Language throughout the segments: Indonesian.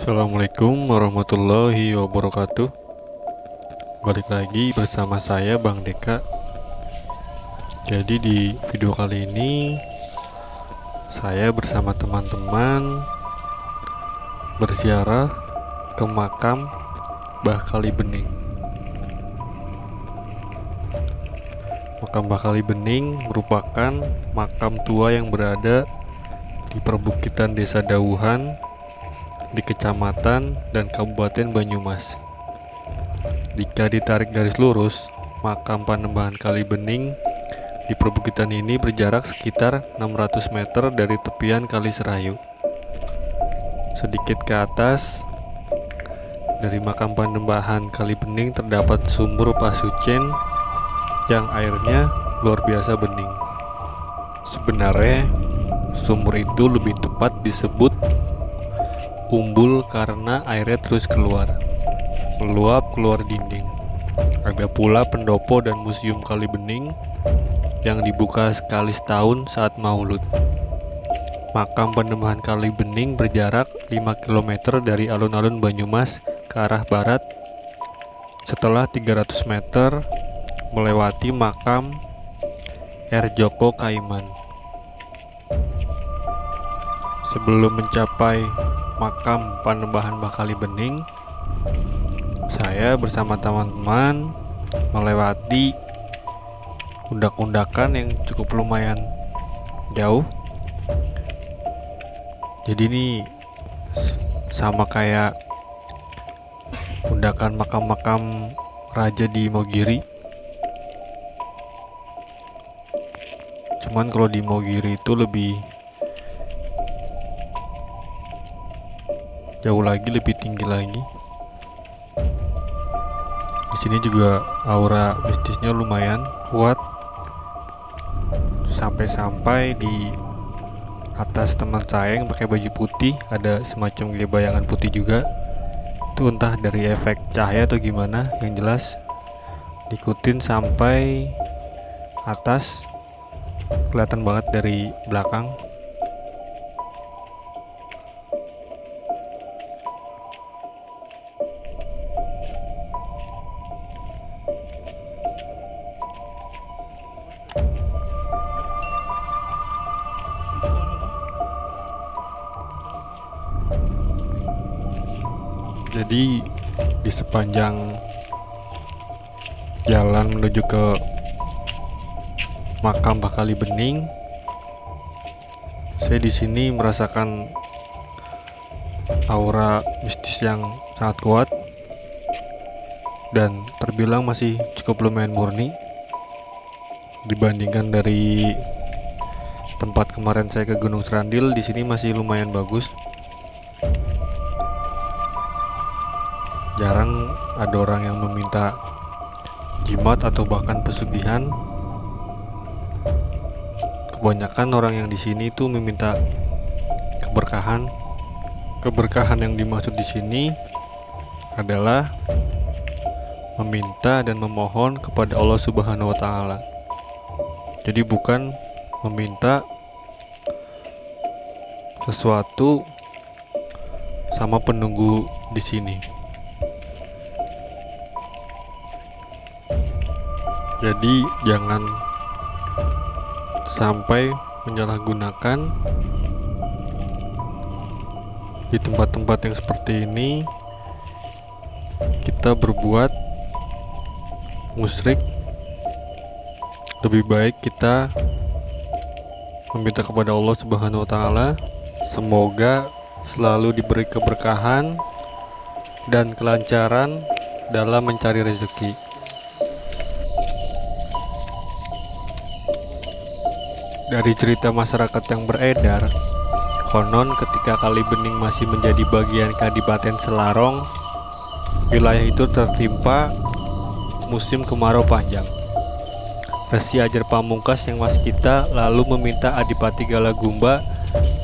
Assalamualaikum warahmatullahi wabarakatuh. Balik lagi bersama saya Bang Deka. Jadi di video kali ini saya bersama teman-teman berziarah ke makam Mbah Kali Bening. Makam Mbah Kali Bening merupakan makam tua yang berada di perbukitan Desa Dawuhan di Kecamatan dan Kabupaten Banyumas. Jika ditarik garis lurus, makam Panembahan Kali Bening di perbukitan ini berjarak sekitar 600 meter dari tepian Kali Serayu. Sedikit ke atas dari makam Panembahan Kali Bening terdapat sumur Pasucen yang airnya luar biasa bening. Sebenarnya sumur itu lebih tepat disebut umbul karena airnya terus meluap keluar dinding. Ada pula pendopo dan museum Kali Bening yang dibuka sekali setahun saat Maulud. Makam Panembahan Kali Bening berjarak 5 km dari alun-alun Banyumas ke arah barat. Setelah 300 meter melewati makam R. Joko Kaiman. Sebelum mencapai makam Panembahan Mbah Kali Bening, saya bersama teman-teman melewati undak-undakan yang cukup lumayan jauh. Jadi ini sama kayak undakan makam-makam raja di Mogiri. Cuman kalau di Mogiri itu lebih jauh lagi, lebih tinggi lagi. Di sini juga aura mistisnya lumayan kuat. Sampai-sampai di atas teman saya yang pakai baju putih ada semacam bayangan putih juga. Itu entah dari efek cahaya atau gimana, yang jelas diikutin sampai atas, kelihatan banget dari belakang. Jadi di sepanjang jalan menuju ke makam Mbah Kali Bening, saya di sini merasakan aura mistis yang sangat kuat dan terbilang masih cukup lumayan murni dibandingkan dari tempat kemarin saya ke Gunung Serandil. Di sini masih lumayan bagus. Jarang ada orang yang meminta jimat atau bahkan pesugihan. Kebanyakan orang yang di sini itu meminta keberkahan. Keberkahan yang dimaksud di sini adalah meminta dan memohon kepada Allah Subhanahu wa taala. Jadi bukan meminta sesuatu sama penunggu di sini. Jadi jangan sampai menyalahgunakan di tempat-tempat yang seperti ini. Kita berbuat musyrik. Lebih baik kita meminta kepada Allah Subhanahu wa taala semoga selalu diberi keberkahan dan kelancaran dalam mencari rezeki. Dari cerita masyarakat yang beredar, konon ketika Kali Bening masih menjadi bagian Kadipaten Selarong, wilayah itu tertimpa musim kemarau panjang. Resi Ajar Pamungkas yang waskita lalu meminta Adipati Galagumba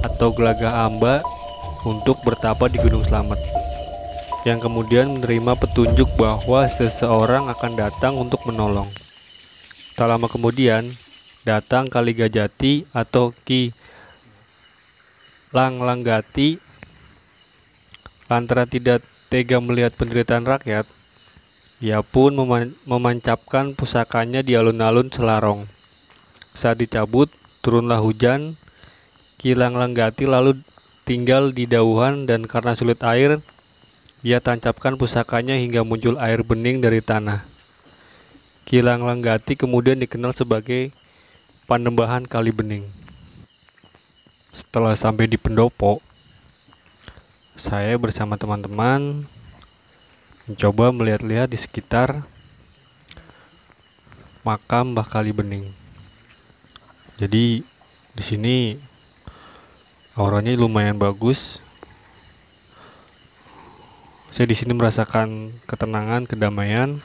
atau Gelagah Amba untuk bertapa di Gunung Slamet, yang kemudian menerima petunjuk bahwa seseorang akan datang untuk menolong. Tak lama kemudian datang Kali Gajati atau Ki Langlanggati Lantaran tidak tega melihat penderitaan rakyat, ia pun memancapkan pusakanya di alun-alun Selarong. Saat dicabut, turunlah hujan. Kilang Lenggati lalu tinggal di dauhan dan karena sulit air, ia tancapkan pusakanya hingga muncul air bening dari tanah. Kilang Lenggati kemudian dikenal sebagai Panembahan Kali Bening. Setelah sampai di pendopo, saya bersama teman-teman mencoba melihat-lihat di sekitar makam Mbah Kali Bening. Jadi di sini auranya lumayan bagus. Saya di sini merasakan ketenangan, kedamaian.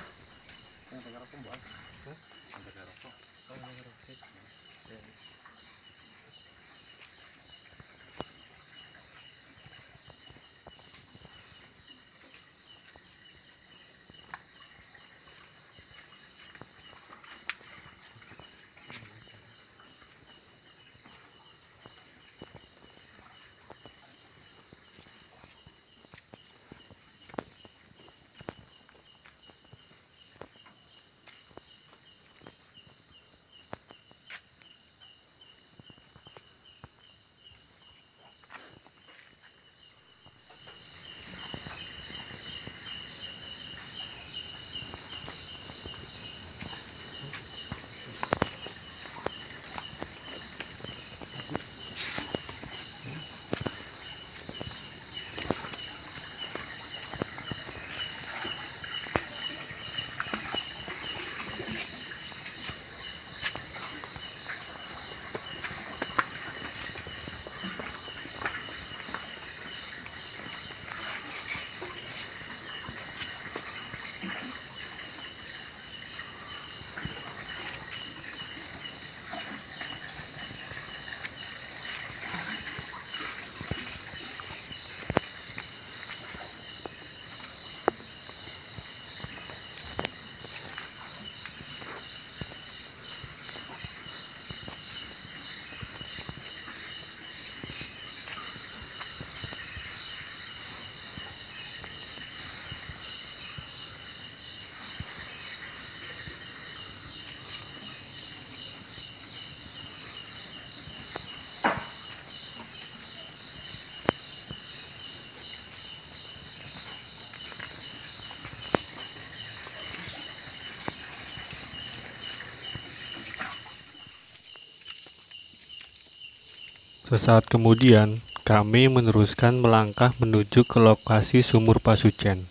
Sesaat kemudian, kami meneruskan melangkah menuju ke lokasi sumur Pasucen.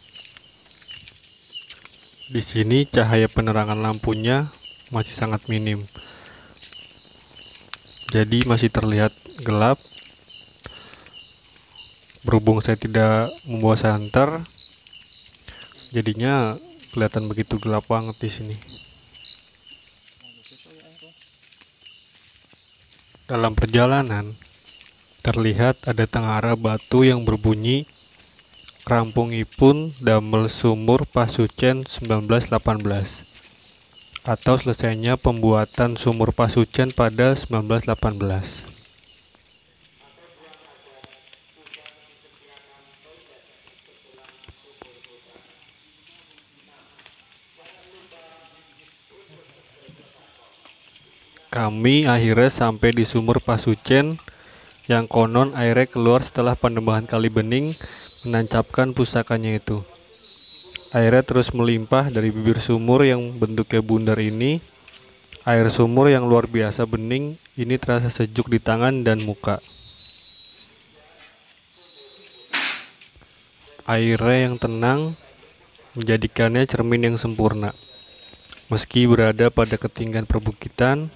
Di sini cahaya penerangan lampunya masih sangat minim, jadi masih terlihat gelap. Berhubung saya tidak membawa senter, jadinya kelihatan begitu gelap banget di sini. Dalam perjalanan, terlihat ada tengara batu yang berbunyi rampungipun damel sumur Pasucen 1918 atau selesainya pembuatan sumur Pasucen pada 1918. Kami akhirnya sampai di sumur Pasucen yang konon airnya keluar setelah Panembahan Kali Bening menancapkan pusakanya itu. Airnya terus melimpah dari bibir sumur yang bentuknya bundar ini. Air sumur yang luar biasa bening ini terasa sejuk di tangan dan muka. Airnya yang tenang menjadikannya cermin yang sempurna. Meski berada pada ketinggian perbukitan,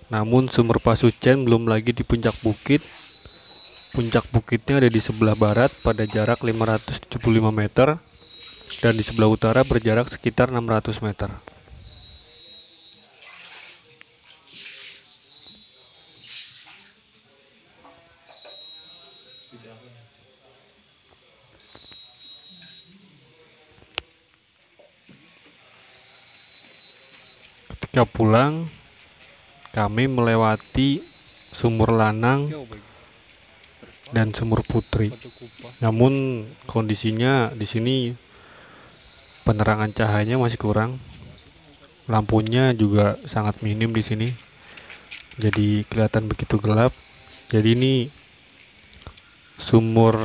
namun sumur Pasucen belum lagi di puncak bukit. Puncak bukitnya ada di sebelah barat pada jarak 575 meter dan di sebelah utara berjarak sekitar 600 meter. Ketika pulang, kami melewati Sumur Lanang dan Sumur Putri. Namun kondisinya di sini penerangan cahayanya masih kurang. Lampunya juga sangat minim di sini. Jadi kelihatan begitu gelap. Jadi ini Sumur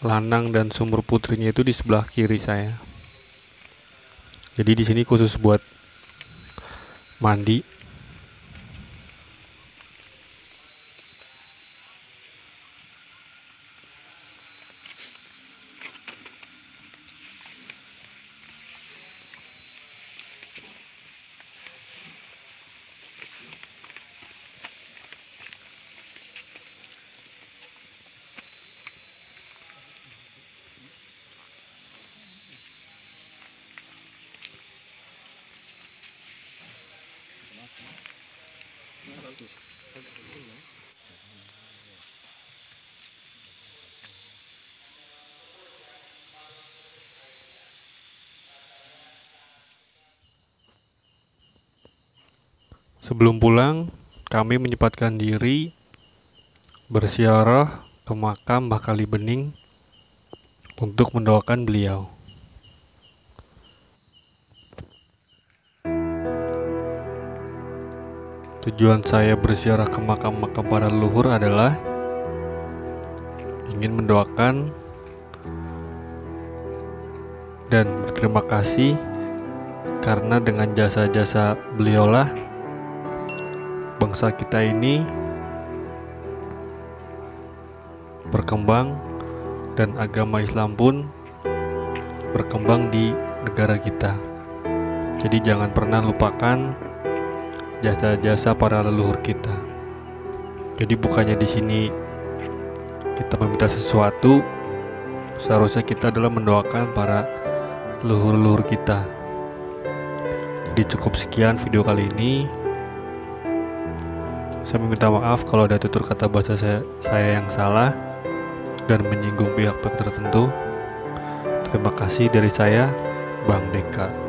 Lanang dan Sumur Putrinya itu di sebelah kiri saya. Jadi di sini khusus buat mandi. Sebelum pulang, kami menyempatkan diri berziarah ke makam Mbah Kali Bening untuk mendoakan beliau. Tujuan saya berziarah ke makam-makam para leluhur adalah ingin mendoakan dan berterima kasih karena dengan jasa-jasa beliaulah bangsa kita ini berkembang dan agama Islam pun berkembang di negara kita. Jadi jangan pernah lupakan jasa-jasa para leluhur kita. Jadi bukannya di sini kita meminta sesuatu, seharusnya kita adalah mendoakan para leluhur-leluhur kita. Jadi cukup sekian video kali ini. Saya meminta maaf kalau ada tutur kata bahasa saya yang salah dan menyinggung pihak-pihak tertentu. Terima kasih dari saya, Bang Deka.